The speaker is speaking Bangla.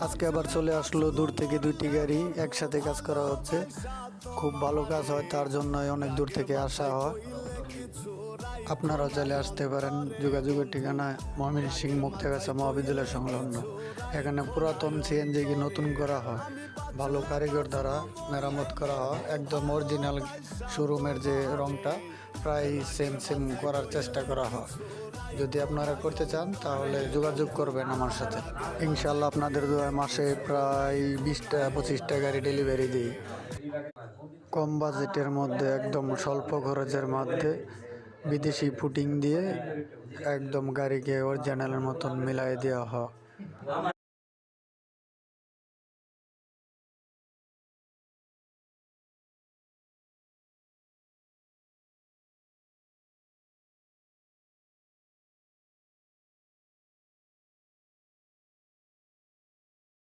আজকে আবার চলে আসলো দূর থেকে দুইটি গাড়ি একসাথে কাজ করা হচ্ছে। খুব ভালো কাজ হয়, তার জন্যই অনেক দূর থেকে আসা হয়। আপনারাও চাইলে আসতে পারেন। যোগাযোগের ঠিকানা ময়মনসিংহ মুক্তাগাছা মহাবিদ্যালয় সংলগ্ন। এখানে পুরাতন সিএনজি কি নতুন করা হয়, ভালো কারিগর দ্বারা মেরামত করা হয়। একদম অরিজিনাল শোরুমের যে রংটা প্রায় সেম সেম করার চেষ্টা করা হয়। যদি আপনারা করতে চান তাহলে যোগাযোগ করবেন আমার সাথে। ইনশাল্লাহ আপনাদের দোয়ায় মাসে প্রায় 20টা 25টা গাড়ি ডেলিভারি দিই। কম বাজেটের মধ্যে একদম স্বল্প খরচের মধ্যে বিদেশি ফুটিং দিয়ে একদম গাড়িকে অরিজিনালের মতন মিলাই দেওয়া হয়।